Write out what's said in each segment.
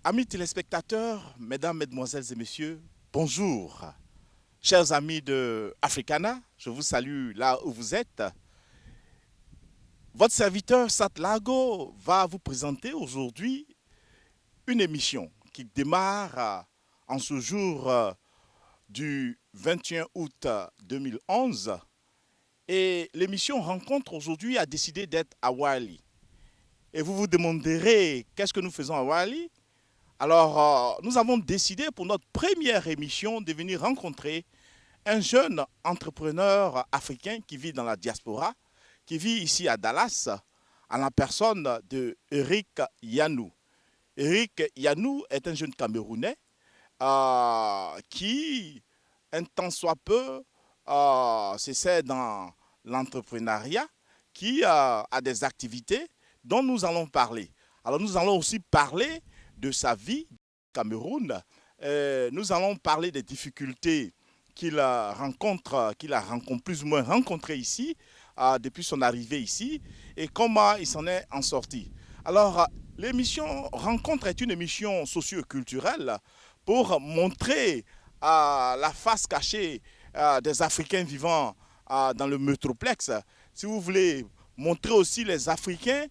Amis téléspectateurs, mesdames, mesdemoiselles et messieurs, bonjour. Chers amis de Africana, je vous salue là où vous êtes. Votre serviteur Sat Lago va vous présenter aujourd'hui une émission qui démarre en ce jour du 21 août 2011. Et l'émission Rencontre aujourd'hui a décidé d'être à Wali. Et vous vous demanderez qu'est-ce que nous faisons à Wali? Alors, nous avons décidé pour notre première émission de venir rencontrer un jeune entrepreneur africain qui vit dans la diaspora, qui vit ici à Dallas, en la personne de Eric Yanou. Eric Yanou est un jeune Camerounais qui, un temps soit peu, s'essaie dans l'entrepreneuriat, qui a des activités dont nous allons parler. Alors, nous allons aussi parler de sa vie au Cameroun. Nous allons parler des difficultés qu'il rencontre, plus ou moins rencontrées ici, depuis son arrivée ici, et comment il s'en est en sorti. Alors, l'émission Rencontre est une émission socio-culturelle pour montrer la face cachée des Africains vivant dans le métroplexe. Si vous voulez montrer aussi les Africains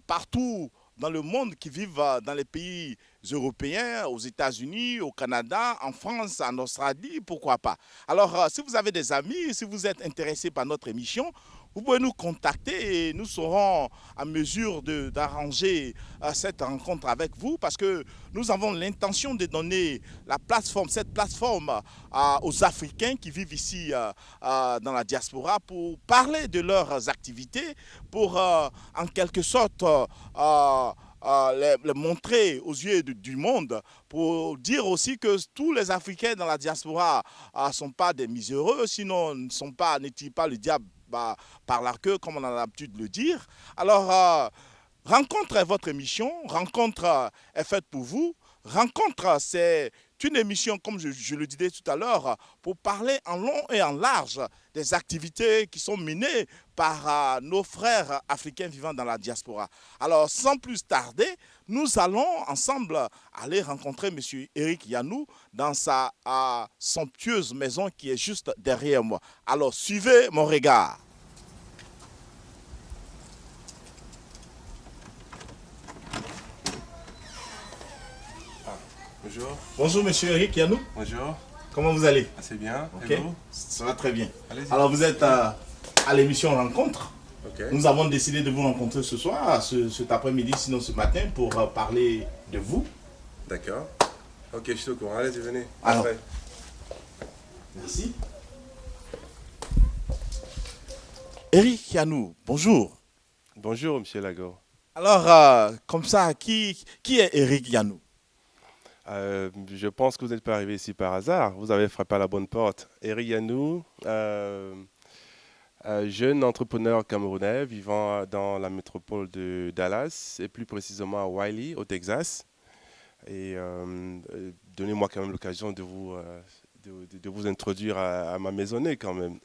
partout dans le monde qui vivent dans les pays européens, aux États-Unis, au Canada, en France, en Australie, pourquoi pas. Alors, si vous avez des amis, si vous êtes intéressé par notre émission, vous pouvez nous contacter et nous serons à mesure d'arranger cette rencontre avec vous parce que nous avons l'intention de donner cette plateforme aux Africains qui vivent ici dans la diaspora pour parler de leurs activités, pour en quelque sorte les montrer aux yeux du monde, pour dire aussi que tous les Africains dans la diaspora ne sont pas des miséreux, sinon n'étire pas le diable par la queue, comme on a l'habitude de le dire. Alors, Rencontre est votre émission. Rencontre est faite pour vous. Rencontre, c'est une émission, comme je le disais tout à l'heure, pour parler en long et en large des activités qui sont menées par nos frères africains vivant dans la diaspora. Alors, sans plus tarder, nous allons ensemble aller rencontrer M. Eric Yanou dans sa somptueuse maison qui est juste derrière moi. Alors, suivez mon regard. Bonjour. Bonjour, monsieur Eric Yanou. Bonjour. Comment vous allez? Assez bien. Ok. Et vous? Ça va très bien. Allez-y. Alors, vous êtes à l'émission Rencontre. Ok. Nous avons décidé de vous rencontrer ce soir, cet après-midi, sinon ce matin, pour parler de vous. D'accord. Ok, je suis au courant. Allez-y, venez. Alors. Après. Merci. Eric Yanou, bonjour. Bonjour, monsieur Lago. Alors, comme ça, qui est Eric Yanou? Je pense que vous n'êtes pas arrivé ici par hasard. Vous avez frappé à la bonne porte. Eric Yanou, jeune entrepreneur camerounais vivant dans la métropole de Dallas et plus précisément à Wiley, au Texas. Et donnez-moi quand même l'occasion de vous introduire à ma maisonnée quand même.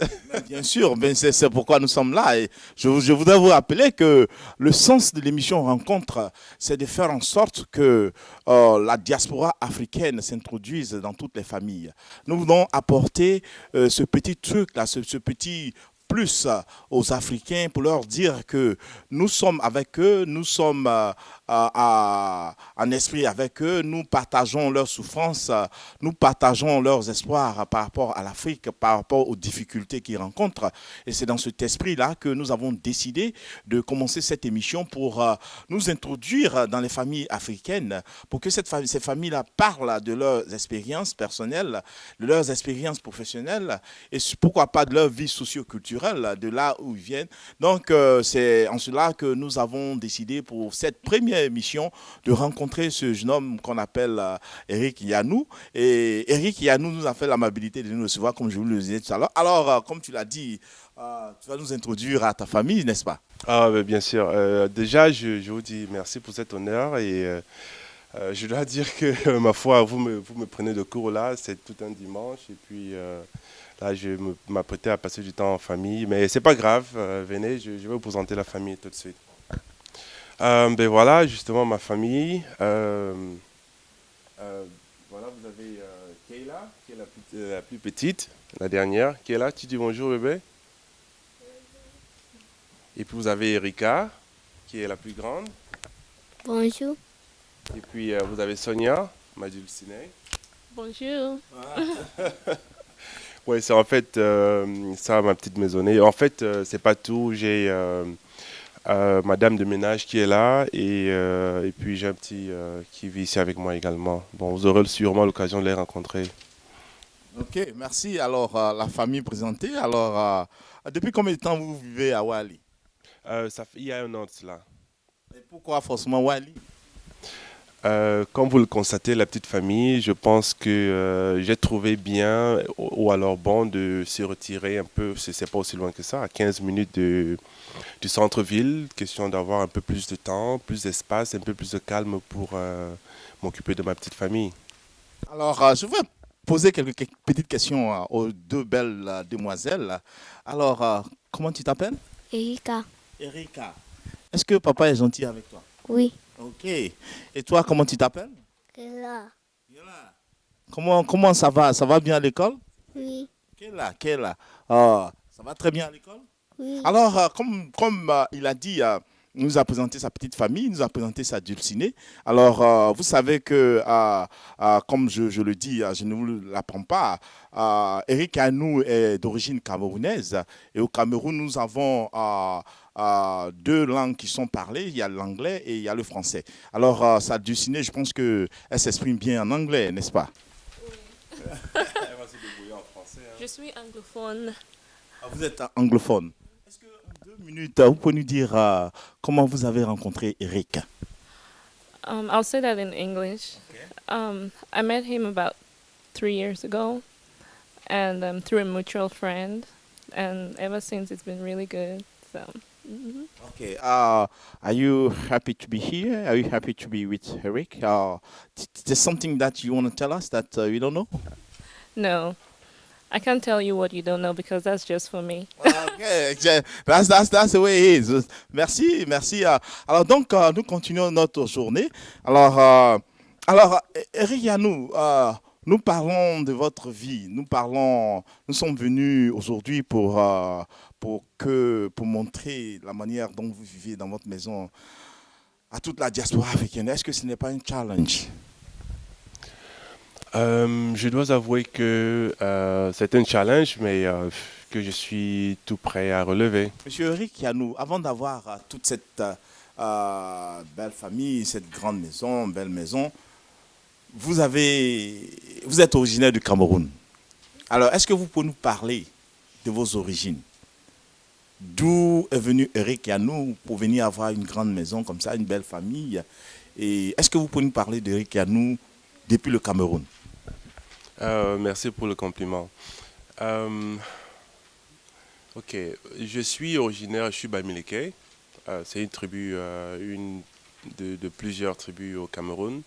Bien sûr, c'est pourquoi nous sommes là. Et je voudrais vous rappeler que le sens de l'émission Rencontre, c'est de faire en sorte que la diaspora africaine s'introduise dans toutes les familles. Nous voulons apporter ce petit truc-là, ce petit plus aux Africains pour leur dire que nous sommes avec eux, nous sommes en esprit avec eux, nous partageons leurs souffrances, nous partageons leurs espoirs par rapport à l'Afrique, par rapport aux difficultés qu'ils rencontrent. Et c'est dans cet esprit-là que nous avons décidé de commencer cette émission pour nous introduire dans les familles africaines, pour que ces familles-là parlent de leurs expériences personnelles, de leurs expériences professionnelles et pourquoi pas de leur vie socio-culturelle, de là où ils viennent. Donc, c'est en cela que nous avons décidé pour cette première émission de rencontrer ce jeune homme qu'on appelle Eric Yanou. Et Eric Yanou nous a fait l'amabilité de nous recevoir, comme je vous le disais tout à l'heure. Alors, comme tu l'as dit, tu vas nous introduire à ta famille, n'est-ce pas? Ah, mais bien sûr. Déjà, je vous dis merci pour cet honneur et je dois dire que, ma foi, vous me prenez de court là, c'est tout un dimanche et puis là, je m'apprêtais à passer du temps en famille, mais c'est pas grave, venez, je vais vous présenter la famille tout de suite. Ben voilà, justement, ma famille. Voilà, vous avez Kayla, qui est la plus petite, la dernière. Kayla, tu dis bonjour bébé. Et puis vous avez Erika, qui est la plus grande. Bonjour. Et puis vous avez Sonia, ma dulcinée. Bonjour. Ouais, c'est en fait ça ma petite maisonnée. En fait, c'est pas tout. J'ai ma dame de ménage qui est là et puis j'ai un petit qui vit ici avec moi également. Bon, vous aurez sûrement l'occasion de les rencontrer. Ok, merci. Alors, la famille présentée. Alors, depuis combien de temps vous vivez à Wali? Il y a un an de cela. Et pourquoi forcément Wali? Comme vous le constatez, la petite famille, je pense que j'ai trouvé bien ou alors bon de se retirer un peu, c'est pas aussi loin que ça, à 15 minutes du centre-ville, question d'avoir un peu plus de temps, plus d'espace, un peu plus de calme pour m'occuper de ma petite famille. Alors, je voudrais poser quelques petites questions aux deux belles demoiselles. Alors, comment tu t'appelles? Erika. Erika. Est-ce que papa est gentil avec toi? Oui. Ok. Et toi, comment tu t'appelles? Là. Comment ça va? Ça va bien à l'école? Oui. Quelle Ah, ça va très bien à l'école? Oui. Alors, comme il a dit, il nous a présenté sa petite famille, il nous a présenté sa dulcinée. Alors, vous savez que, comme je le dis, je ne vous l'apprends pas, Eric Anou est d'origine camerounaise. Et au Cameroun, nous avons deux langues qui sont parlées. Il y a l'anglais et il y a le français. Alors, sa dulcinée, je pense qu'elle s'exprime bien en anglais, n'est-ce pas? Elle va se débrouiller en français, hein. Je suis anglophone. Vous êtes anglophone. Est-ce que en 2 minutes, vous pouvez nous dire comment vous avez rencontré Eric? I'll say that in English. Okay. I met him about 3 years ago, and through a mutual friend, and ever since it's been really good. So. Okay. Are you happy to be here? Are you happy to be with Eric? There's something that you want to tell us that you don't know? No, I can't tell you what you don't know because that's just for me. Okay, that's the way it is. Merci, merci. Alors donc, nous continuons notre journée. Alors, Eric Yanou, nous parlons de votre vie. Nous sommes venus aujourd'hui pour montrer la manière dont vous vivez dans votre maison à toute la diaspora africaine. Est-ce que ce n'est pas un challenge? Je dois avouer que c'est un challenge, mais que je suis tout prêt à relever. Monsieur Eric Yanou, avant d'avoir toute cette belle famille, cette grande maison, belle maison, vous êtes originaire du Cameroun. Alors, est-ce que vous pouvez nous parler de vos origines? D'où est venu Eric Yanou pour venir avoir une grande maison comme ça, une belle famille? Et est-ce que vous pouvez nous parler d'Eric Yanou depuis le Cameroun? Merci pour le compliment. Ok, je suis Bamileke. C'est une tribu, une de plusieurs tribus au Cameroun.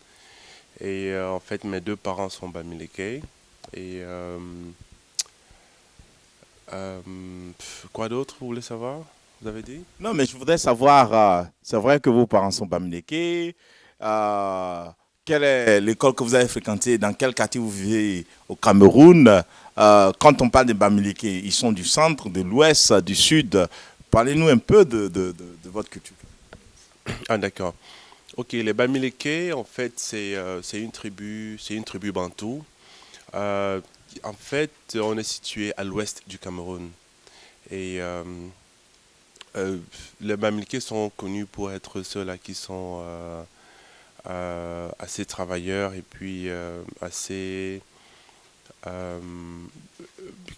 Et en fait, mes deux parents sont Bamileke. Et quoi d'autre, vous voulez savoir? Vous avez dit? Non, mais je voudrais savoir, c'est vrai que vos parents sont Bamileke. Quelle est l'école que vous avez fréquentée? Dans quel quartier vous vivez au Cameroun? Quand on parle des Bamileke, ils sont du centre, de l'ouest, du sud. Parlez-nous un peu de votre culture. Ah, d'accord. Ok, les Bamileke, en fait, c'est une tribu bantoue. En fait, on est situé à l'ouest du Cameroun. Et les Bamileke sont connus pour être ceux-là qui sont assez travailleurs et puis assez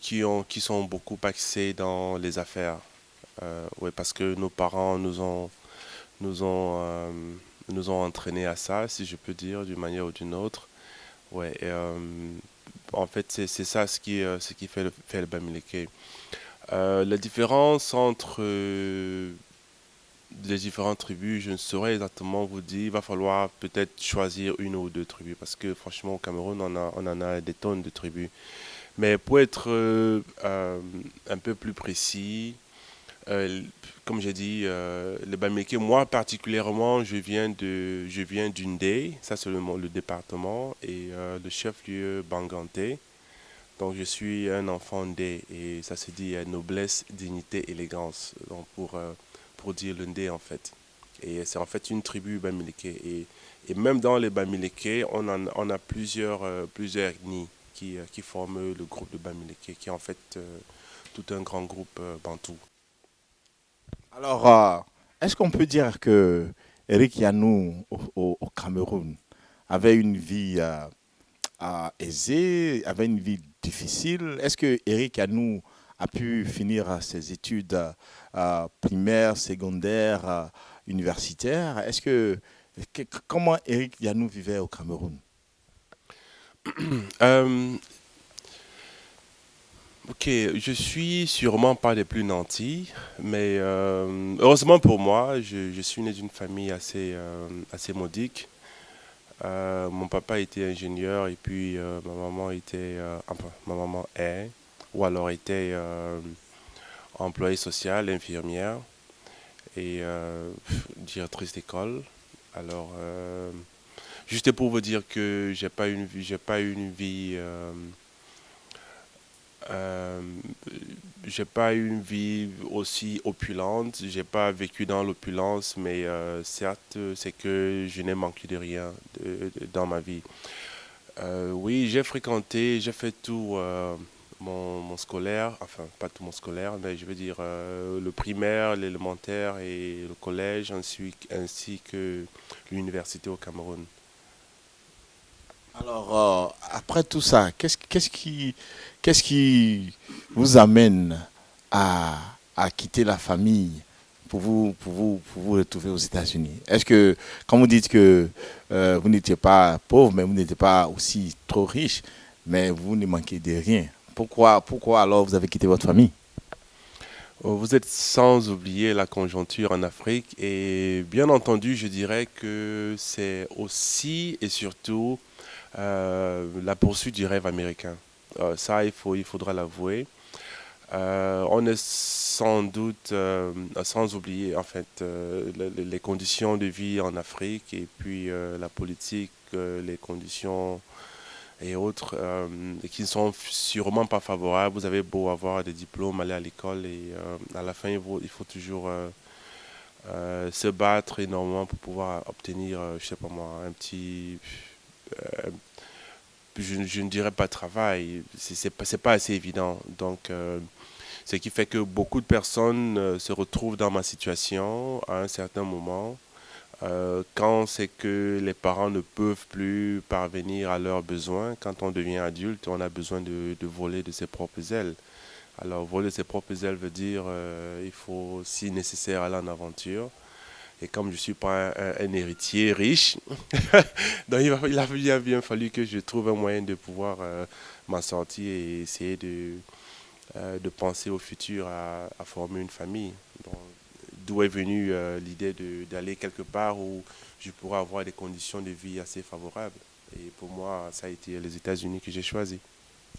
qui sont beaucoup axés dans les affaires. Ouais, parce que nos parents nous ont, nous ont entraînés à ça, si je peux dire, d'une manière ou d'une autre. Ouais, et, en fait, c'est ça ce qui fait le Bamileke. La différence entre les différentes tribus, je ne saurais exactement vous dire. Il va falloir peut-être choisir une ou deux tribus parce que franchement, au Cameroun, on en a des tonnes de tribus. Mais pour être un peu plus précis, Euh, Comme j'ai dit, le Bamileke, moi particulièrement, je viens d'Undé, ça c'est le département, et le chef-lieu Banganté. Donc je suis un enfant Ndé et ça se dit noblesse, dignité, élégance. Donc pour dire le Ndé en fait. Et c'est en fait une tribu Bamileke. Et même dans les Bamileke, on a plusieurs ethnies qui forment le groupe de Bamileke, qui est en fait tout un grand groupe bantou. Alors, est-ce qu'on peut dire que Eric Yanou au Cameroun avait une vie aisée, avait une vie difficile? Est-ce que Eric Yanou a pu finir ses études primaires, secondaires, universitaires? Comment Eric Yanou vivait au Cameroun? Euh, ok, je suis sûrement pas des plus nantis, mais heureusement pour moi, je suis né d'une famille assez modique. Mon papa était ingénieur et puis ma maman est, ou alors était employée sociale, infirmière et directrice d'école. Alors, juste pour vous dire que j'ai pas une vie, euh, j'ai pas une vie aussi opulente. J'ai pas vécu dans l'opulence, mais certes, c'est que je n'ai manqué de rien dans ma vie. Oui, j'ai fait tout mon scolaire, enfin pas tout mon scolaire, mais je veux dire le primaire, l'élémentaire et le collège, ainsi que l'université au Cameroun. Alors, après tout ça, qu'est-ce qui vous amène à, à quitter la famille pour vous retrouver aux États-Unis? Est-ce que, quand vous dites que vous n'étiez pas pauvre, mais vous n'étiez pas aussi trop riche, mais vous ne manquez de rien, pourquoi alors vous avez quitté votre famille? Vous êtes sans oublier la conjoncture en Afrique et bien entendu, je dirais que c'est aussi et surtout la poursuite du rêve américain. Ça, il faudra l'avouer. On est sans doute, sans oublier en fait les conditions de vie en Afrique et puis la politique, les conditions et autres qui ne sont sûrement pas favorables. Vous avez beau avoir des diplômes, aller à l'école et à la fin il faut toujours se battre énormément pour pouvoir obtenir, je sais pas moi, un petit, euh, je ne dirais pas travail, c'est pas assez évident. Donc ce qui fait que beaucoup de personnes se retrouvent dans ma situation à un certain moment. Quand c'est que les parents ne peuvent plus parvenir à leurs besoins, quand on devient adulte, on a besoin de voler de ses propres ailes. Alors, voler de ses propres ailes veut dire il faut, si nécessaire, aller en aventure. Et comme je ne suis pas un héritier riche, donc il a bien fallu que je trouve un moyen de pouvoir m'en sortir et essayer de penser au futur à former une famille. Donc, d'où est venue l'idée d'aller quelque part où je pourrais avoir des conditions de vie assez favorables. Et pour moi, ça a été les États-Unis que j'ai choisi.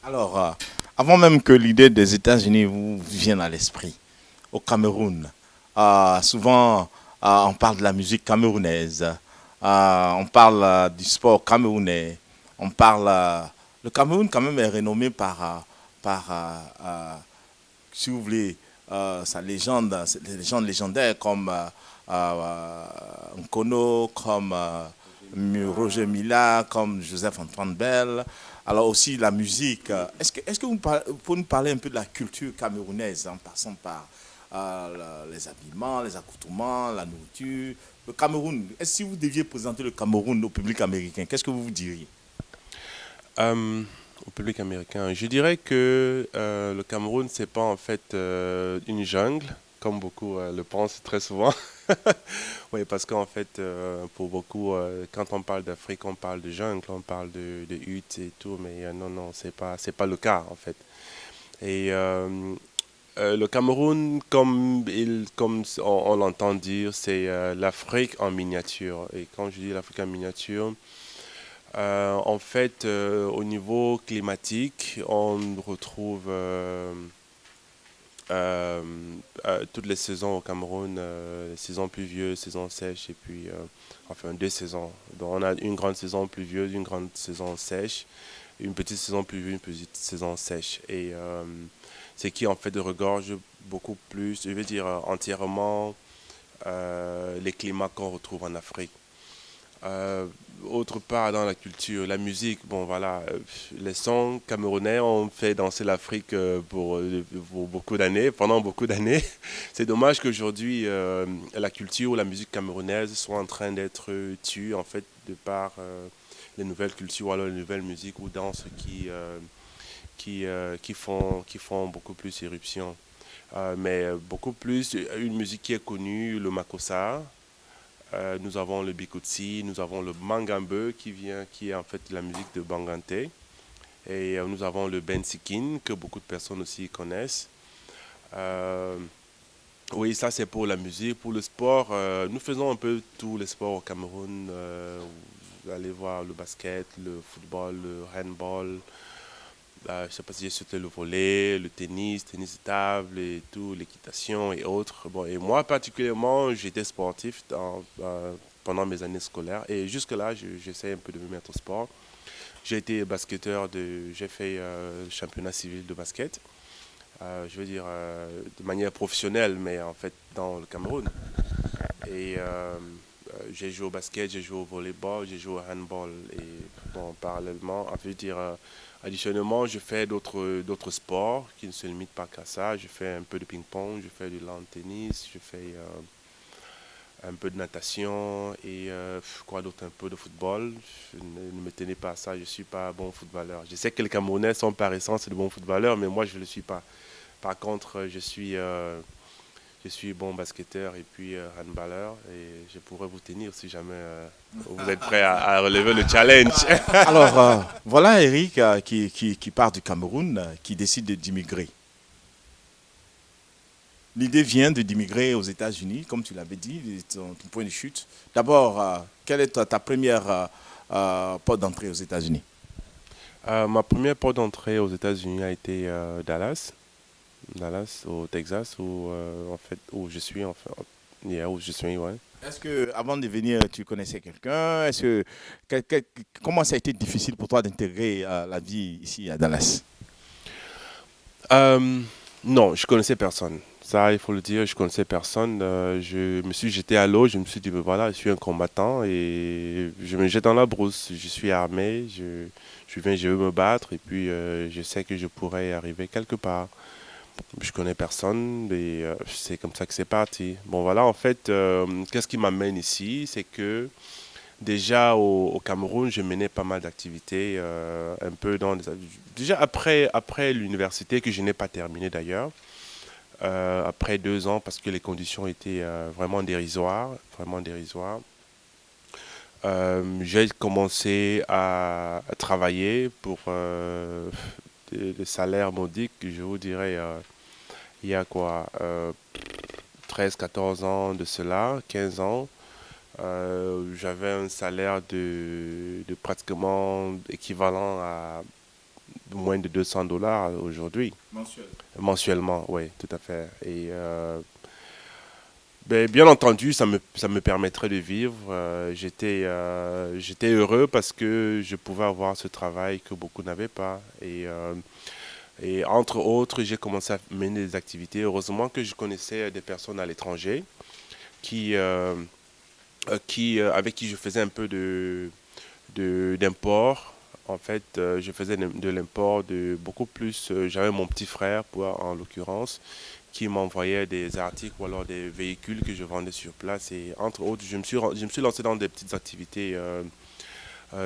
Alors, avant même que l'idée des États-Unis vous vienne à l'esprit, au Cameroun, souvent on parle de la musique camerounaise, on parle du sport camerounais, on parle. Le Cameroun, quand même, est renommé par si vous voulez, sa légende, des légendes légendaires comme Nkono, comme Roger Mila, comme Joseph-Antoine Bell. Alors aussi la musique. Est-ce que vous pouvez nous parler un peu de la culture camerounaise en passant par les habillements, les accoutrements, la nourriture? Le Cameroun, si vous deviez présenter le Cameroun au public américain, qu'est-ce que vous diriez? Euh, Au public américain, je dirais que le Cameroun, c'est pas en fait une jungle, comme beaucoup le pensent très souvent. Oui, parce qu'en fait, pour beaucoup, quand on parle d'Afrique, on parle de jungle, on parle de huttes et tout, mais non, non, c'est pas le cas en fait. Et le Cameroun, comme on l'entend dire, c'est l'Afrique en miniature. Et quand je dis l'Afrique en miniature, en fait, au niveau climatique, on retrouve toutes les saisons au Cameroun, saison pluvieuse, saison sèche, et puis enfin 2 saisons. Donc on a une grande saison pluvieuse, une grande saison sèche, une petite saison pluvieuse, une petite saison sèche. Et ce qui en fait regorge beaucoup plus, je veux dire entièrement les climats qu'on retrouve en Afrique. Autre part dans la culture, la musique, bon voilà, les sons camerounais ont fait danser l'Afrique pour beaucoup d'années, pendant beaucoup d'années. C'est dommage qu'aujourd'hui la culture ou la musique camerounaise soit en train d'être tue en fait de par les nouvelles cultures ou alors les nouvelles musiques ou danses qui font beaucoup plus éruption. Mais beaucoup plus, une musique qui est connue, le makossa. Nous avons le bikutsi, nous avons le mangambe qui est en fait la musique de Bangante. Et nous avons le bensikin que beaucoup de personnes aussi connaissent. Euh, oui, ça c'est pour la musique. Pour le sport, nous faisons un peu tous les sports au Cameroun. Vous allez voir le basket, le football, le handball. Je ne sais pas si j'ai sauté le volley, le tennis de table et tout, l'équitation et autres. Bon, et moi particulièrement, j'étais sportif pendant mes années scolaires et jusque-là, j'essaie un peu de me mettre au sport. J'ai été j'ai fait le championnat civil de basket, je veux dire de manière professionnelle, mais en fait dans le Cameroun. Et j'ai joué au basket, j'ai joué au volleyball, j'ai joué au handball. Et bon, parallèlement, je veux dire, additionnellement, je fais d'autres sports qui ne se limitent pas qu'à ça. Je fais un peu de ping-pong, je fais du lawn tennis, je fais un peu de natation et quoi d'autre, un peu de football. Ne me tenez pas à ça, je ne suis pas bon footballeur. Je sais que les Camerounais sont par essence de bons footballeurs, mais moi je ne le suis pas. Par contre, je suis bon basketteur et puis handballeur et je pourrais vous tenir si jamais vous êtes prêt à relever le challenge. Alors, voilà Eric qui part du Cameroun, qui décide d'immigrer. L'idée vient d'immigrer aux États-Unis, comme tu l'avais dit, ton point de chute. D'abord, quelle est ta première porte d'entrée aux États-Unis? Ma première porte d'entrée aux États-Unis a été Dallas. Dallas, au Texas, en fait, où je suis, enfin, où je suis, ouais. Est-ce que avant de venir, tu connaissais quelqu'un? Comment ça a été difficile pour toi d'intégrer la vie ici à Dallas? Euh, non, je connaissais personne. Ça, il faut le dire, je connaissais personne. Je me suis jeté à l'eau, je me suis dit, ben voilà, je suis un combattant et je me jette dans la brousse. Je suis armé, je veux me battre et puis je sais que je pourrais arriver quelque part. Je connais personne et c'est comme ça que c'est parti. Bon voilà, en fait, qu'est-ce qui m'amène ici? C'est que déjà au Cameroun, je menais pas mal d'activités, un peu déjà après l'université que je n'ai pas terminé d'ailleurs, après 2 ans parce que les conditions étaient vraiment dérisoires, vraiment dérisoires. J'ai commencé à travailler pour des salaires modiques, je vous dirais. Il y a quoi 13, 14 ans de cela, 15 ans, j'avais un salaire de pratiquement équivalent à moins de $200 aujourd'hui. Mensuel. Mensuellement, oui, tout à fait. Et ben, bien entendu, ça me permettrait de vivre. J'étais heureux parce que je pouvais avoir ce travail que beaucoup n'avaient pas. Et entre autres, j'ai commencé à mener des activités. Heureusement que je connaissais des personnes à l'étranger qui, avec qui je faisais un peu d'import. En fait, je faisais de l'import de beaucoup plus. J'avais mon petit frère, en l'occurrence, qui m'envoyait des articles ou alors des véhicules que je vendais sur place. Et entre autres, je me suis lancé dans des petites activités.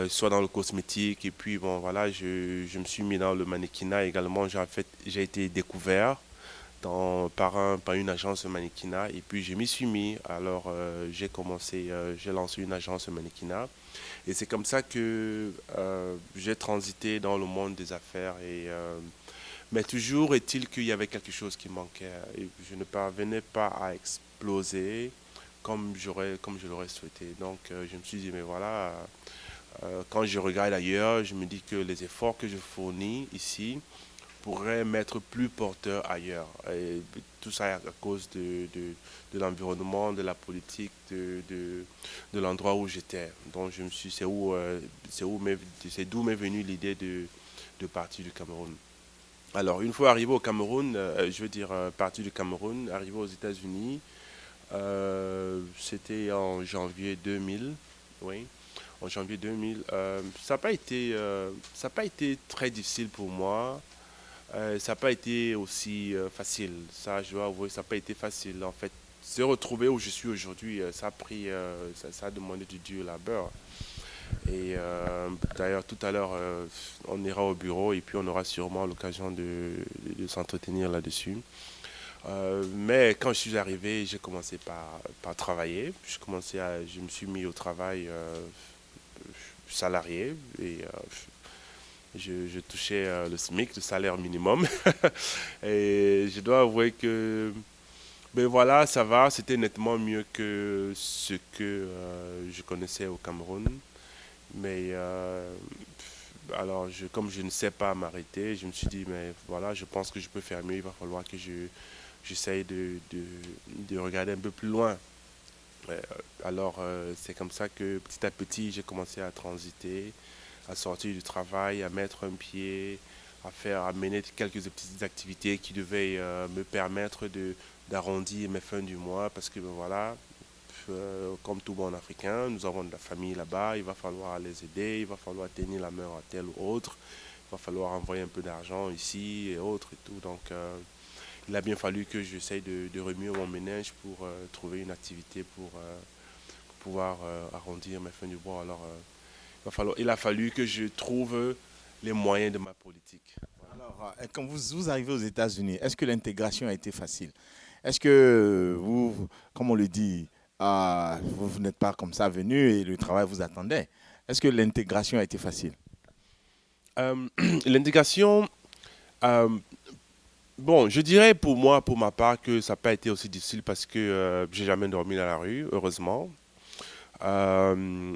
Soit dans le cosmétique et puis bon voilà je me suis mis dans le mannequinat également. J'ai été découvert par une agence de mannequinat et puis je m'y suis mis. Alors j'ai lancé une agence de mannequinat et c'est comme ça que j'ai transité dans le monde des affaires mais toujours est-il qu'il y avait quelque chose qui manquait et je ne parvenais pas à exploser comme je l'aurais souhaité. Donc je me suis dit mais voilà. Quand je regarde ailleurs, je me dis que les efforts que je fournis ici pourrais m'être plus porteur ailleurs. Et tout ça à cause de l'environnement, de la politique, de l'endroit où j'étais. Donc je me suis, c'est d'où m'est venue l'idée de partir du Cameroun. Alors une fois arrivé au Cameroun, parti du Cameroun, arrivé aux États-Unis, c'était en janvier 2000, oui. En janvier 2000, ça n'a pas été très difficile pour moi. Ça n'a pas été aussi facile. Ça, je dois avouer, ça n'a pas été facile. En fait, se retrouver où je suis aujourd'hui, ça a demandé du dur labeur. Et d'ailleurs, tout à l'heure, on ira au bureau et puis on aura sûrement l'occasion de s'entretenir là-dessus. Mais quand je suis arrivé, j'ai commencé par travailler. Je me suis mis au travail salarié et je touchais le SMIC, le salaire minimum. Et je dois avouer que ben voilà, ça va, c'était nettement mieux que ce que je connaissais au Cameroun. Mais alors, comme je ne sais pas m'arrêter, je me suis dit, mais voilà, je pense que je peux faire mieux, il va falloir que j'essaye de regarder un peu plus loin. Euh, alors, c'est comme ça que petit à petit, j'ai commencé à transiter, à sortir du travail, à mettre un pied, à mener quelques petites activités qui devaient me permettre d'arrondir mes fins du mois parce que ben voilà, comme tout bon Africain, nous avons de la famille là-bas, il va falloir les aider, il va falloir tenir la main à tel ou autre, il va falloir envoyer un peu d'argent ici et autres et tout. Donc, il a bien fallu que j'essaye de remuer mon ménage pour trouver une activité pour pouvoir arrondir mes fins du mois. Alors, il a fallu que je trouve les moyens de ma politique. Alors, quand vous arrivez aux États-Unis, est-ce que l'intégration a été facile? Est-ce que vous, comme on le dit, vous n'êtes pas comme ça venu et le travail vous attendait? Est-ce que l'intégration a été facile? L'intégration, euh, bon, je dirais pour moi, pour ma part, que ça n'a pas été aussi difficile parce que j'ai jamais dormi dans la rue, heureusement. Euh,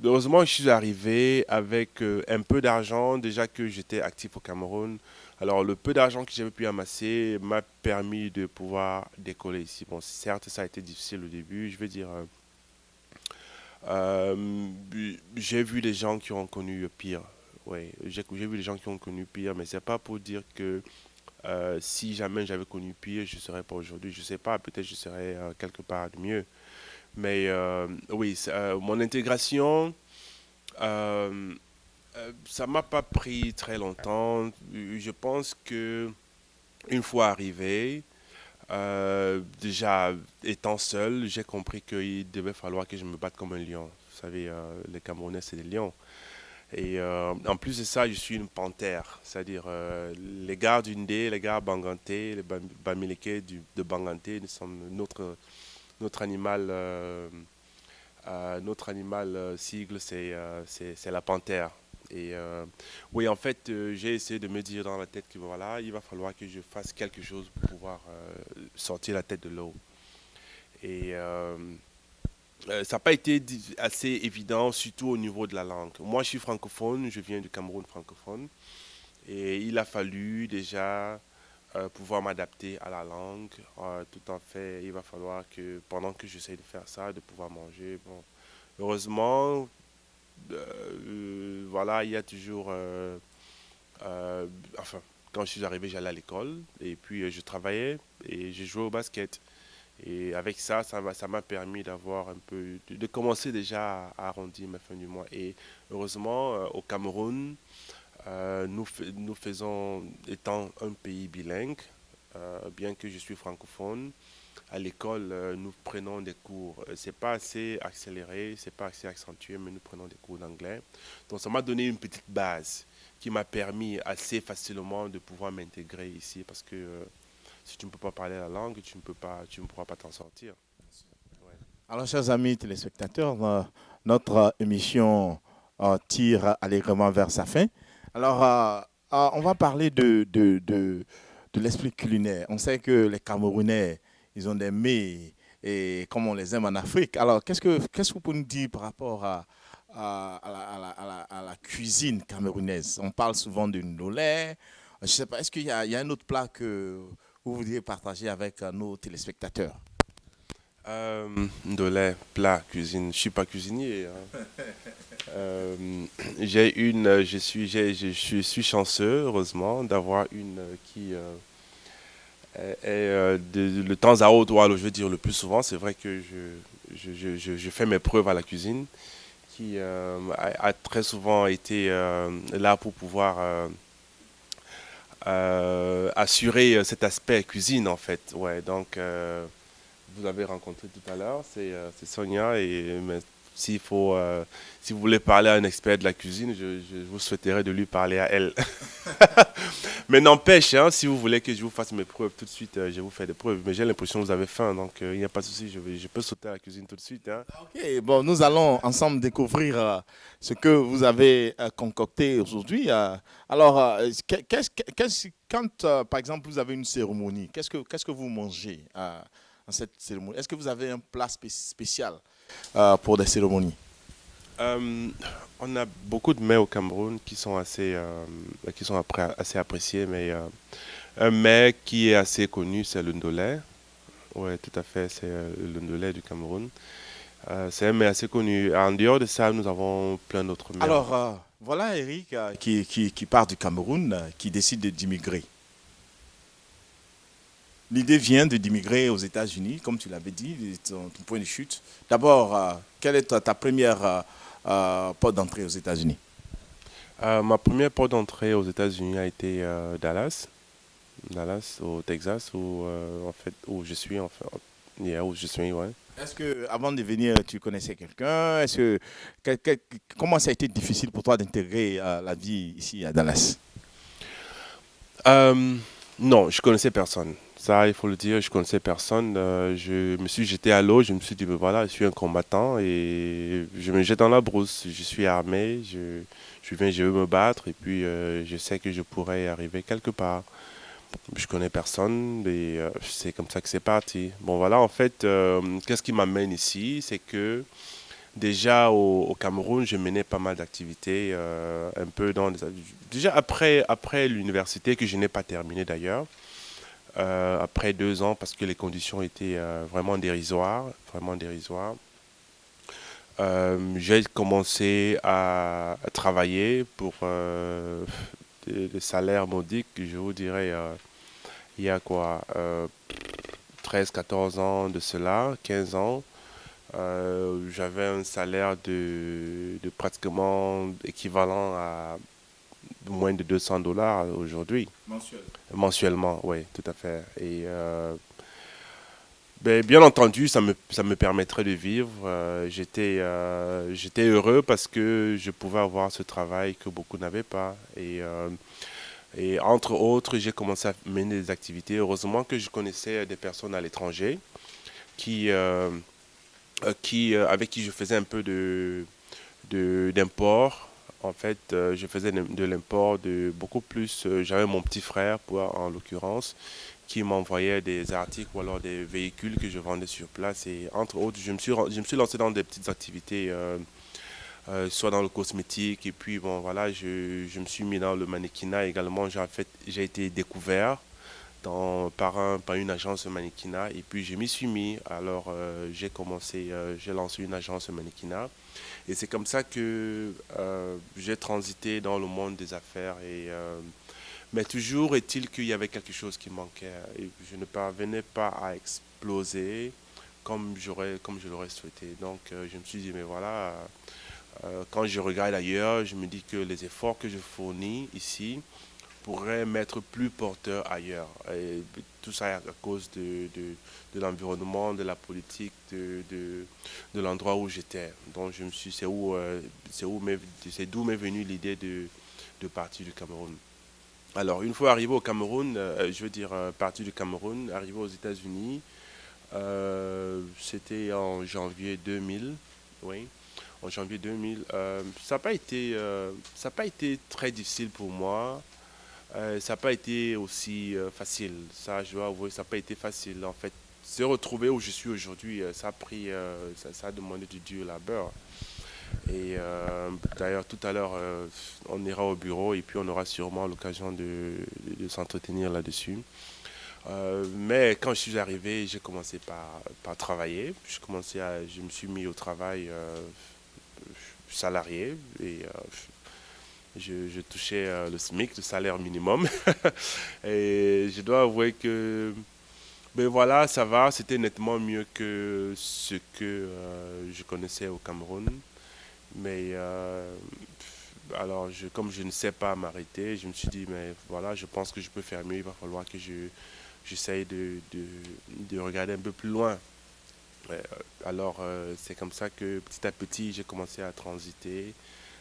Heureusement, je suis arrivé avec un peu d'argent, déjà que j'étais actif au Cameroun. Alors, le peu d'argent que j'avais pu amasser m'a permis de pouvoir décoller ici. Bon, certes, ça a été difficile au début, je veux dire. Euh, j'ai vu des gens qui ont connu pire. Oui, j'ai vu des gens qui ont connu pire, mais c'est pas pour dire que si jamais j'avais connu pire, je ne serais pas aujourd'hui. Je sais pas, peut-être je serais quelque part de mieux. Mais oui, mon intégration, euh, ça m'a pas pris très longtemps. Je pense que une fois arrivé, déjà étant seul, j'ai compris qu'il devait falloir que je me batte comme un lion. Vous savez, les Camerounais, c'est des lions. Et en plus de ça, je suis une panthère. C'est-à-dire, les gars d'Undé, les gars Banganté, les Bamileke de Banganté sont notre animal, sigle, c'est la panthère. Et oui, en fait, j'ai essayé de me dire dans la tête que voilà, il va falloir que je fasse quelque chose pour pouvoir sortir la tête de l'eau. Et ça n'a pas été assez évident, surtout au niveau de la langue. Moi, je suis francophone, je viens du Cameroun francophone. Et il a fallu déjà pouvoir m'adapter à la langue. Tout en fait, il va falloir que pendant que j'essaie de faire ça, de pouvoir manger. Bon, heureusement, voilà, il y a toujours... enfin, quand je suis arrivé, j'allais à l'école et puis je travaillais et je jouais au basket. Et avec ça, ça m'a permis d'avoir un peu, de commencer déjà à arrondir mes fins du mois. Et heureusement, au Cameroun, nous faisons, étant un pays bilingue, bien que je suis francophone, à l'école, nous prenons des cours. C'est pas assez accéléré, c'est pas assez accentué, mais nous prenons des cours d'anglais. Donc ça m'a donné une petite base qui m'a permis assez facilement de pouvoir m'intégrer ici parce que si tu ne peux pas parler la langue, tu ne pourras pas t'en sortir. Ouais. Alors, chers amis téléspectateurs, notre émission tire allègrement vers sa fin. Alors, on va parler de l'esprit culinaire. On sait que les Camerounais, ils ont des mets et comme on les aime en Afrique. Alors, qu'est-ce que vous pouvez nous dire par rapport à la cuisine camerounaise? On parle souvent de ndolé, Je ne sais pas, est-ce qu'il y a un autre plat que vous voudriez partager avec nos téléspectateurs? Ndolé, plat, cuisine. Je suis pas cuisinier, hein. J'ai une, je suis chanceux, heureusement, d'avoir une qui est de temps à autre, ou alors je veux dire le plus souvent, c'est vrai que je fais mes preuves à la cuisine, qui a très souvent été là pour pouvoir assurer cet aspect cuisine en fait. Ouais, donc vous avez rencontré tout à l'heure, c'est Sonia et mais s'il faut, si vous voulez parler à un expert de la cuisine, je vous souhaiterais de lui parler à elle. Mais n'empêche, hein, si vous voulez que je vous fasse mes preuves tout de suite, je vous fais des preuves. Mais j'ai l'impression que vous avez faim, donc il n'y a pas de souci, je peux sauter à la cuisine tout de suite, hein. Ok, bon, nous allons ensemble découvrir ce que vous avez concocté aujourd'hui. Alors, quand, par exemple, vous avez une cérémonie, qu'est-ce que vous mangez dans cette cérémonie? Est-ce que vous avez un plat spécial pour des cérémonies? Euh, on a beaucoup de mets au Cameroun qui sont assez appréciés, mais un mets qui est assez connu, c'est le ndolé. Oui, tout à fait, c'est le ndolé du Cameroun. C'est un mets assez connu. En dehors de ça, nous avons plein d'autres mets. Alors, voilà Eric qui part du Cameroun, qui décide d'immigrer. L'idée vient d'immigrer aux États-Unis, comme tu l'avais dit, ton point de chute. D'abord, quelle est ta première porte d'entrée aux États-Unis? Ma première porte d'entrée aux États-Unis a été Dallas. Dallas, au Texas, en fait, où je suis, enfin, yeah, où je suis, ouais. Est-ce que avant de venir, tu connaissais quelqu'un? Comment ça a été difficile pour toi d'intégrer la vie ici à Dallas? Euh, non, je connaissais personne. Ça, il faut le dire, je connaissais personne. Je me suis jeté à l'eau, je me suis dit, ben voilà, je suis un combattant et je me jette dans la brousse. Je suis armé, je veux me battre et puis je sais que je pourrais arriver quelque part. Je connais personne et c'est comme ça que c'est parti. Bon voilà, en fait, qu'est-ce qui m'amène ici? C'est que déjà au Cameroun, je menais pas mal d'activités, un peu déjà après l'université que je n'ai pas terminé d'ailleurs, après 2 ans parce que les conditions étaient vraiment dérisoires, vraiment dérisoires. J'ai commencé à travailler pour des salaires modiques, je vous dirais. Il y a quoi 13, 14 ans de cela, 15 ans, j'avais un salaire de pratiquement équivalent à moins de $200 aujourd'hui. Mensuel. Mensuellement, oui, tout à fait. Et ben, bien entendu, ça me permettrait de vivre. J'étais heureux parce que je pouvais avoir ce travail que beaucoup n'avaient pas. Et entre autres, j'ai commencé à mener des activités. Heureusement que je connaissais des personnes à l'étranger qui, avec qui je faisais un peu d'import. En fait, je faisais de l'import de beaucoup plus. J'avais mon petit frère, en l'occurrence, qui m'envoyait des articles ou alors des véhicules que je vendais sur place. Et entre autres, je me suis lancé dans des petites activités, soit dans le cosmétique. Et puis, bon, voilà, je me suis mis dans le mannequinat également. J'ai été découvert par une agence de mannequinat. Et puis, je m'y suis mis. Alors, j'ai lancé une agence de mannequinat. Et c'est comme ça que j'ai transité dans le monde des affaires. Mais toujours est-il qu'il y avait quelque chose qui manquait. Et je ne parvenais pas à exploser comme je l'aurais souhaité. Donc, je me suis dit, mais voilà, quand je regarde ailleurs, je me dis que les efforts que je fournis ici pourraient m'être plus porteurs ailleurs. Et tout ça à cause de l'environnement, de la politique, de l'endroit où j'étais. Donc je me suis, c'est d'où m'est venue l'idée de partir du Cameroun. Alors une fois arrivé au Cameroun, je veux dire parti du Cameroun, arrivé aux États-Unis, c'était en janvier 2000, oui. En janvier 2000, ça n'a pas été très difficile pour moi. Ça n'a pas été aussi facile. Ça, je dois avouer, ça n'a pas été facile. En fait, se retrouver où je suis aujourd'hui, ça a demandé du dur labeur. Et d'ailleurs, tout à l'heure, on ira au bureau et puis on aura sûrement l'occasion de s'entretenir là-dessus. Mais quand je suis arrivé, j'ai commencé par travailler. Je me suis mis au travail salarié et je touchais le SMIC, le salaire minimum. Et je dois avouer que, ben voilà, ça va, c'était nettement mieux que ce que je connaissais au Cameroun. Mais alors, comme je ne sais pas m'arrêter, je me suis dit, mais voilà, je pense que je peux faire mieux, il va falloir que j'essaye de regarder un peu plus loin. Euh, alors, c'est comme ça que petit à petit, j'ai commencé à transiter,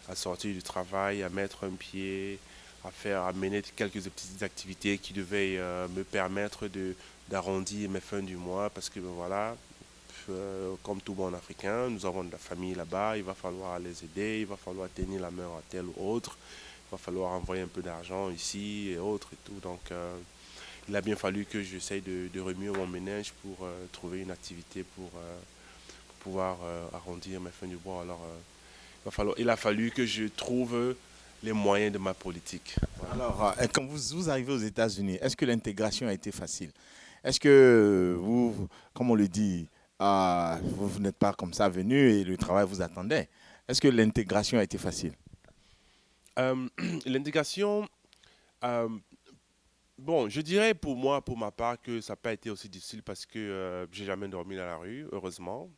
à sortir du travail, à mettre un pied, à mener quelques petites activités qui devaient me permettre d'arrondir mes fins du mois parce que ben voilà, comme tout bon Africain, nous avons de la famille là-bas, il va falloir les aider, il va falloir tenir la main à tel ou autre, il va falloir envoyer un peu d'argent ici et autres et tout. Donc, il a bien fallu que j'essaye de remuer mon ménage pour trouver une activité pour pouvoir arrondir mes fins du mois. Alors, il a fallu que je trouve les moyens de ma politique. Voilà. Alors, quand vous arrivez aux États-Unis, est-ce que l'intégration a été facile? Est-ce que vous, comme on le dit, vous n'êtes pas comme ça venu et le travail vous attendait? Est-ce que l'intégration a été facile? Euh, L'intégration, euh, bon, je dirais pour moi, pour ma part, que ça n'a pas été aussi difficile parce que j'ai jamais dormi dans la rue, heureusement.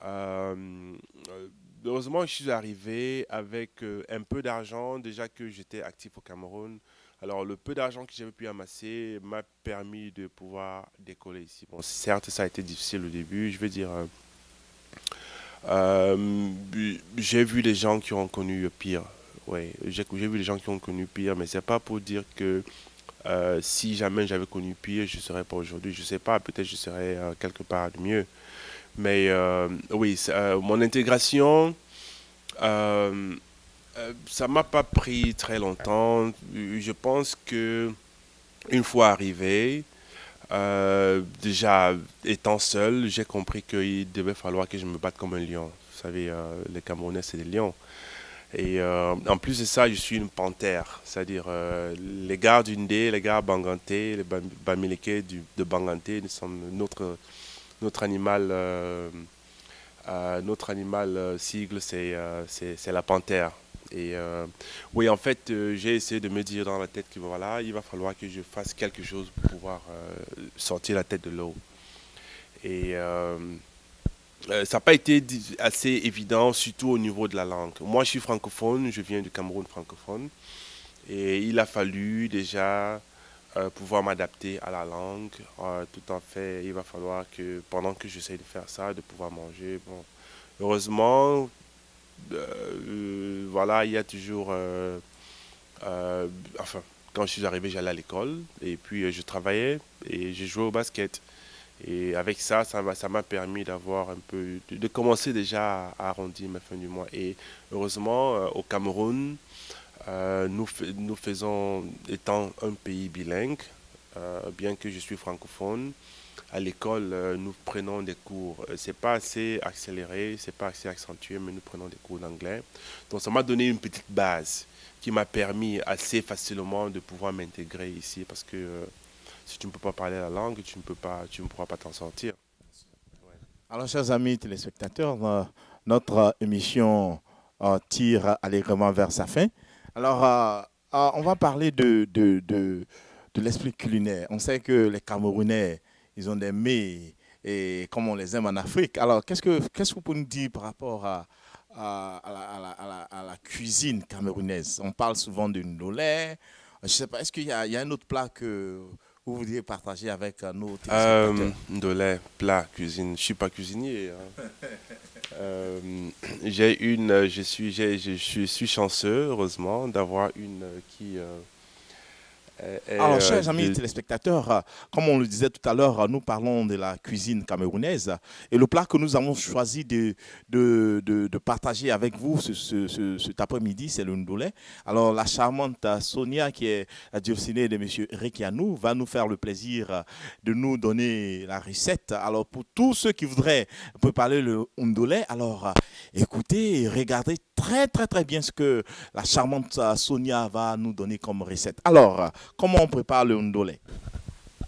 Euh, euh, Heureusement, je suis arrivé avec un peu d'argent, déjà que j'étais actif au Cameroun. Alors, le peu d'argent que j'avais pu amasser m'a permis de pouvoir décoller ici. Bon, certes, ça a été difficile au début, je veux dire. J'ai vu des gens qui ont connu pire. Ouais, j'ai vu des gens qui ont connu pire, mais c'est pas pour dire que si jamais j'avais connu pire, je ne serais pas aujourd'hui. Je sais pas, peut-être je serais quelque part de mieux. Mais oui, mon intégration, euh, ça m'a pas pris très longtemps. Je pense que une fois arrivé, déjà étant seul, j'ai compris qu'il devait falloir que je me batte comme un lion. Vous savez, les Camerounais, c'est des lions. Et en plus de ça, je suis une panthère. C'est-à-dire, les gars d'Undé, les gars Banganté, les Bamileke de Banganté sont notre animal, sigle, c'est la panthère. Et oui, en fait, j'ai essayé de me dire dans la tête que voilà, il va falloir que je fasse quelque chose pour pouvoir sortir la tête de l'eau. Et ça n'a pas été assez évident, surtout au niveau de la langue. Moi, je suis francophone, je viens du Cameroun francophone. Et il a fallu déjà pouvoir m'adapter à la langue. Tout en fait, il va falloir que pendant que j'essaie de faire ça, de pouvoir manger. Bon, heureusement, voilà, il y a toujours... enfin, quand je suis arrivé, j'allais à l'école et puis je travaillais et je jouais au basket. Et avec ça, ça m'a permis d'avoir un peu, de commencer déjà à arrondir mes fins du mois. Et heureusement, au Cameroun, nous faisons, étant un pays bilingue, bien que je suis francophone, à l'école, nous prenons des cours. C'est pas assez accéléré, c'est pas assez accentué, mais nous prenons des cours d'anglais. Donc ça m'a donné une petite base qui m'a permis assez facilement de pouvoir m'intégrer ici parce que si tu ne peux pas parler la langue, tu ne pourras pas t'en sortir. Ouais. Alors, chers amis téléspectateurs, notre émission tire allègrement vers sa fin. Alors, on va parler de l'esprit culinaire. On sait que les Camerounais, ils ont des mets et comme on les aime en Afrique. Alors, qu'est-ce que vous pouvez nous dire par rapport à la cuisine camerounaise? On parle souvent de ndolé. Je ne sais pas, est-ce qu'il y a un autre plat que vous voudriez partager avec nos téléspectateurs? Ndolé, plat, cuisine. Je ne suis pas cuisinier, hein. Je suis chanceux, heureusement, d'avoir une qui Alors, chers amis téléspectateurs, comme on le disait tout à l'heure, nous parlons de la cuisine camerounaise et le plat que nous avons choisi de partager avec vous cet après-midi, c'est le ndolé. Alors, la charmante Sonia, qui est la diocinée de M. Rekianou, va nous faire le plaisir de nous donner la recette. Alors, pour tous ceux qui voudraient préparer le ndolé, alors, écoutez et regardez très très très bien ce que la charmante Sonia va nous donner comme recette. Alors, comment on prépare le ndolé?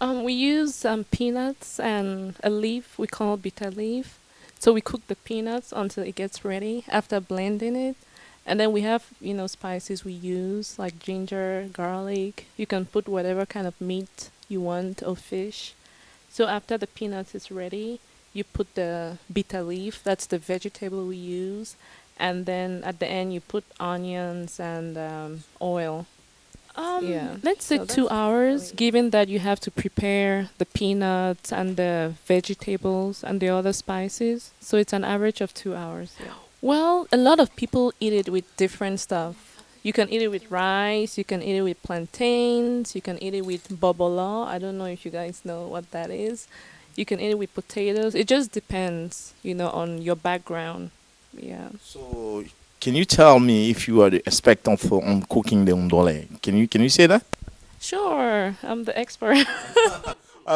We use peanuts and a leaf we call bitter leaf. So we cook the peanuts until it gets ready after blending it. And then we have, spices we use like ginger, garlic. You can put whatever kind of meat you want or fish. So after the peanuts is ready, you put the bitter leaf. That's the vegetable we use. And then at the end, you put onions and oil. Let's say So 2 hours, given that you have to prepare the peanuts and the vegetables and the other spices. So it's an average of 2 hours. Well, a lot of people eat it with different stuff. You can eat it with rice, you can eat it with plantains, you can eat it with bobolo. I don't know if you guys know what that is. You can eat it with potatoes. It just depends, on your background. Yeah. So, can you tell me if you are the expert on cooking the ndolé? Can you say that? Sure, I'm the expert.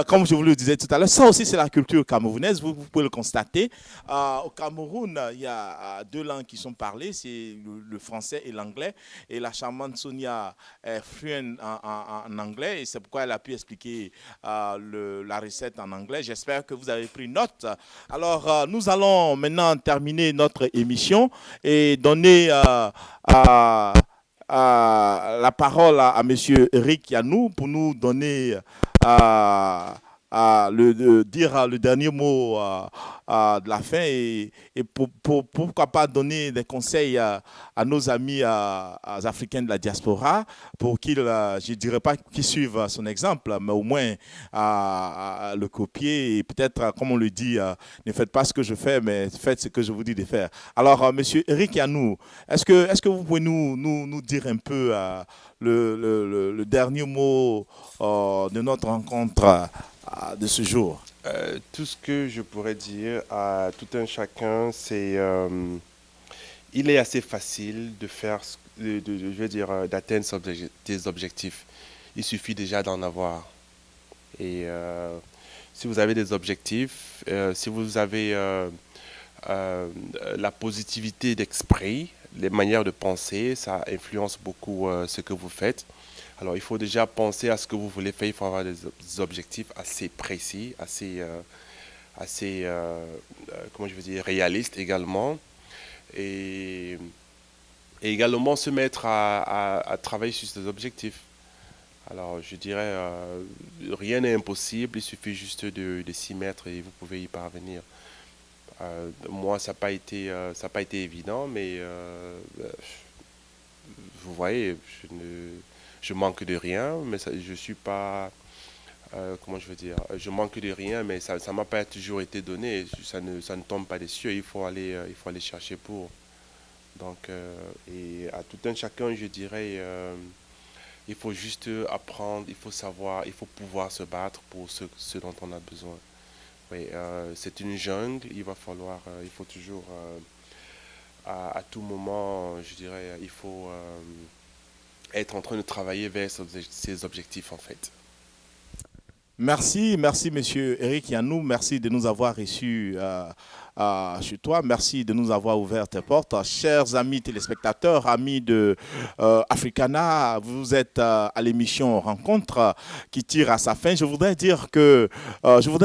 Comme je vous le disais tout à l'heure, ça aussi c'est la culture camerounaise, vous pouvez le constater. Au Cameroun, il y a deux langues qui sont parlées, c'est le français et l'anglais. Et la charmante Sonia est fluente en anglais et c'est pourquoi elle a pu expliquer la recette en anglais. J'espère que vous avez pris note. Alors, nous allons maintenant terminer notre émission et donner la parole à Monsieur Eric Yanou pour nous donner dire le dernier mot de la fin et pourquoi pas donner des conseils à nos amis africains de la diaspora pour qu'ils, je ne dirais pas qu'ils suivent son exemple, mais au moins le copier et peut-être, comme on le dit, ne faites pas ce que je fais, mais faites ce que je vous dis de faire. Alors, Monsieur Eric Yanou, est-ce que vous pouvez nous dire un peu le dernier mot de notre rencontre de ce jour? Tout ce que je pourrais dire à tout un chacun, c'est il est assez facile de faire, je veux dire, d'atteindre des objectifs. Il suffit déjà d'en avoir. Et si vous avez des objectifs, si vous avez la positivité d'esprit, les manières de penser, ça influence beaucoup ce que vous faites. Alors, il faut déjà penser à ce que vous voulez faire. Il faut avoir des objectifs assez précis, assez comment je veux dire, réalistes également. Et également se mettre à travailler sur ces objectifs. Alors, je dirais, rien n'est impossible. Il suffit juste de s'y mettre et vous pouvez y parvenir. Moi, ça n'a pas été évident, mais vous voyez, je manque de rien, mais je suis pas, comment je veux dire, je manque de rien, mais ça m'a pas toujours été donné, ça ne tombe pas des cieux, il faut aller chercher pour. Donc, et à tout un chacun, je dirais, il faut juste apprendre, il faut savoir, il faut pouvoir se battre pour ce dont on a besoin. Oui, c'est une jungle, il faut toujours, à tout moment, je dirais, il faut être en train de travailler vers ces objectifs en fait. Merci, Monsieur Eric Yanou, merci de nous avoir reçus chez toi, merci de nous avoir ouvert tes portes. Chers amis téléspectateurs, amis de Africana, vous êtes à l'émission Rencontre qui tire à sa fin. Je voudrais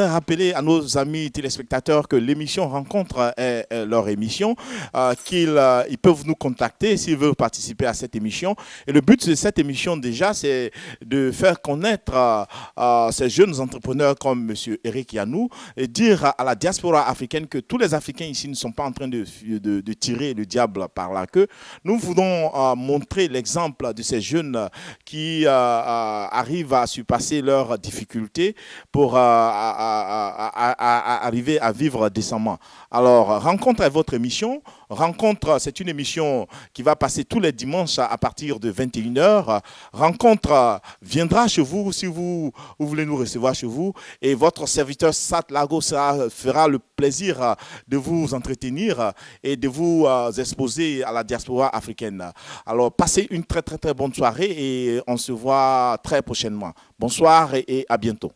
rappeler à nos amis téléspectateurs que l'émission Rencontre est leur émission, qu'ils peuvent nous contacter s'ils veulent participer à cette émission. Et le but de cette émission déjà, c'est de faire connaître ces jeunes entrepreneurs comme Monsieur Eric Yanou et dire à la diaspora africaine que tous les Africains ici ne sont pas en train de tirer le diable par la queue. Nous voulons montrer l'exemple de ces jeunes qui arrivent à surpasser leurs difficultés pour arriver à vivre décemment. Alors, Rencontre est votre émission. Rencontre, c'est une émission qui va passer tous les dimanches à partir de 21h. Rencontre viendra chez vous si vous voulez nous recevoir chez vous. Et votre serviteur Sat Lago fera le plaisir de vous entretenir et de vous exposer à la diaspora africaine. Alors, passez une très, très, très bonne soirée et on se voit très prochainement. Bonsoir et à bientôt.